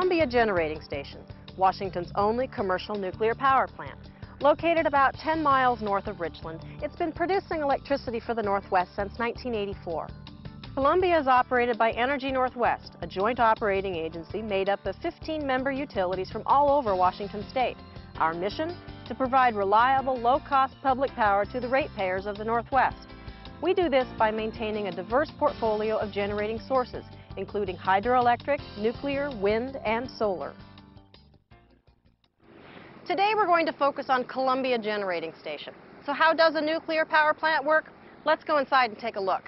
Columbia Generating Station, Washington's only commercial nuclear power plant. Located about 10 miles north of Richland, it's been producing electricity for the Northwest since 1984. Columbia is operated by Energy Northwest, a joint operating agency made up of 15 member utilities from all over Washington state. Our mission? To provide reliable, low-cost public power to the ratepayers of the Northwest. We do this by maintaining a diverse portfolio of generating sources, including hydroelectric, nuclear, wind, and solar. Today we're going to focus on Columbia Generating Station. So how does a nuclear power plant work? Let's go inside and take a look.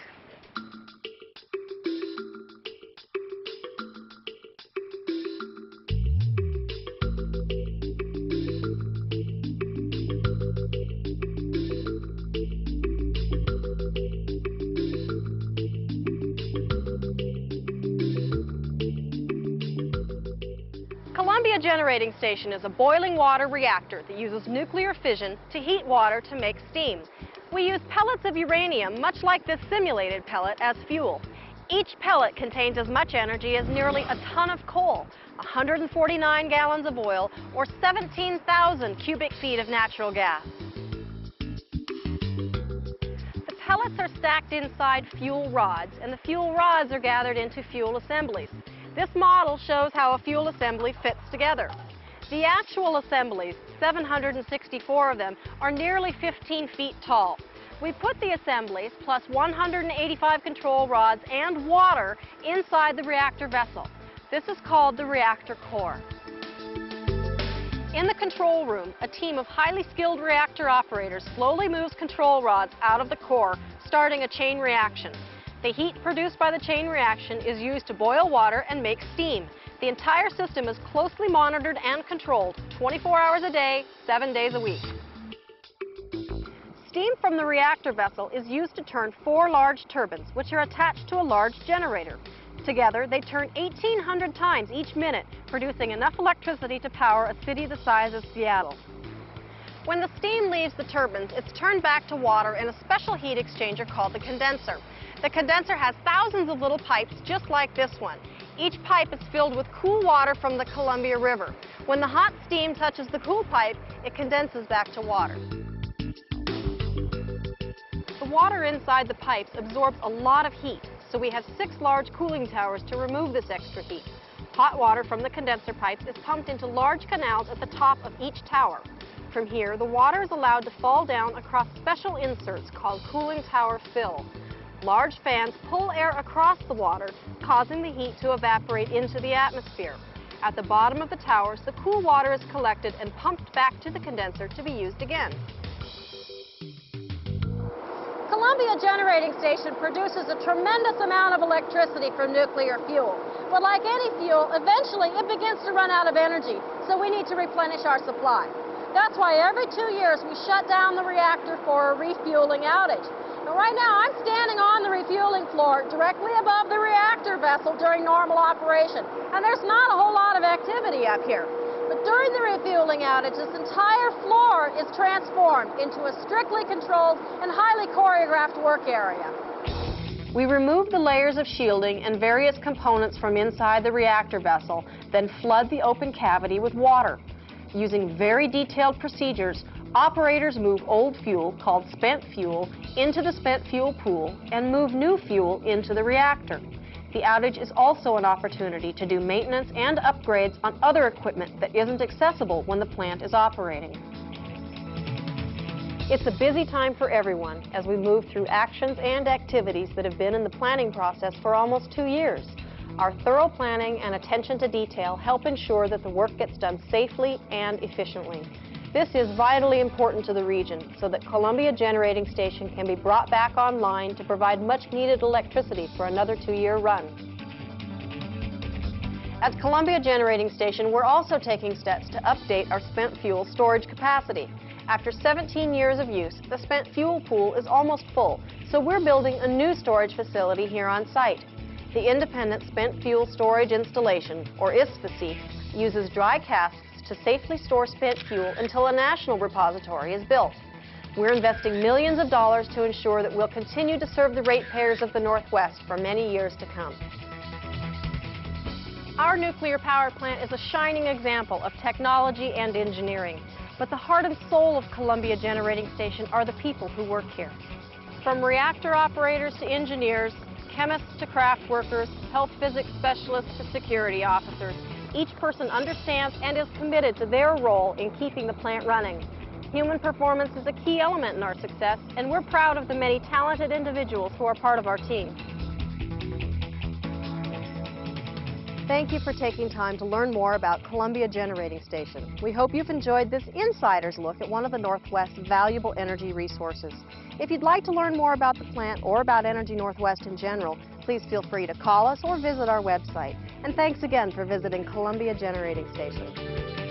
Columbia Generating Station is a boiling water reactor that uses nuclear fission to heat water to make steam. We use pellets of uranium, much like this simulated pellet, as fuel. Each pellet contains as much energy as nearly a ton of coal, 149 gallons of oil, or 17,000 cubic feet of natural gas. The pellets are stacked inside fuel rods, and the fuel rods are gathered into fuel assemblies. This model shows how a fuel assembly fits together. The actual assemblies, 764 of them, are nearly 15 feet tall. We put the assemblies, plus 185 control rods and water, inside the reactor vessel. This is called the reactor core. In the control room, a team of highly skilled reactor operators slowly moves control rods out of the core, starting a chain reaction. The heat produced by the chain reaction is used to boil water and make steam. The entire system is closely monitored and controlled 24 hours a day, 7 days a week. Steam from the reactor vessel is used to turn 4 large turbines, which are attached to a large generator. Together, they turn 1,800 times each minute, producing enough electricity to power a city the size of Seattle. When the steam leaves the turbines, it's turned back to water in a special heat exchanger called the condenser. The condenser has thousands of little pipes just like this one. Each pipe is filled with cool water from the Columbia River. When the hot steam touches the cool pipe, it condenses back to water. The water inside the pipes absorbs a lot of heat, so we have 6 large cooling towers to remove this extra heat. Hot water from the condenser pipes is pumped into large canals at the top of each tower. From here, the water is allowed to fall down across special inserts called cooling tower fill. Large fans pull air across the water, causing the heat to evaporate into the atmosphere. At the bottom of the towers, the cool water is collected and pumped back to the condenser to be used again. Columbia Generating Station produces a tremendous amount of electricity from nuclear fuel. But like any fuel, eventually it begins to run out of energy, so we need to replenish our supply. That's why every 2 years we shut down the reactor for a refueling outage. Now, right now, I'm standing on the refueling floor directly above the reactor vessel during normal operation, and there's not a whole lot of activity up here. But during the refueling outage, this entire floor is transformed into a strictly controlled and highly choreographed work area. We remove the layers of shielding and various components from inside the reactor vessel, then flood the open cavity with water. Using very detailed procedures, operators move old fuel, called spent fuel, into the spent fuel pool and move new fuel into the reactor. The outage is also an opportunity to do maintenance and upgrades on other equipment that isn't accessible when the plant is operating. It's a busy time for everyone as we move through actions and activities that have been in the planning process for almost 2 years. Our thorough planning and attention to detail help ensure that the work gets done safely and efficiently. This is vitally important to the region so that Columbia Generating Station can be brought back online to provide much-needed electricity for another 2-year run. At Columbia Generating Station, we're also taking steps to update our spent fuel storage capacity. After 17 years of use, the spent fuel pool is almost full, so we're building a new storage facility here on site. The Independent Spent Fuel Storage Installation, or ISFSI, uses dry casks to safely store spent fuel until a national repository is built. We're investing millions of dollars to ensure that we'll continue to serve the ratepayers of the Northwest for many years to come. Our nuclear power plant is a shining example of technology and engineering. But the heart and soul of Columbia Generating Station are the people who work here. From reactor operators to engineers, chemists to craft workers, health physics specialists to security officers, each person understands and is committed to their role in keeping the plant running. Human performance is a key element in our success, and we're proud of the many talented individuals who are part of our team. Thank you for taking time to learn more about Columbia Generating Station. We hope you've enjoyed this insider's look at one of the Northwest's valuable energy resources. If you'd like to learn more about the plant or about Energy Northwest in general, please feel free to call us or visit our website. And thanks again for visiting Columbia Generating Station.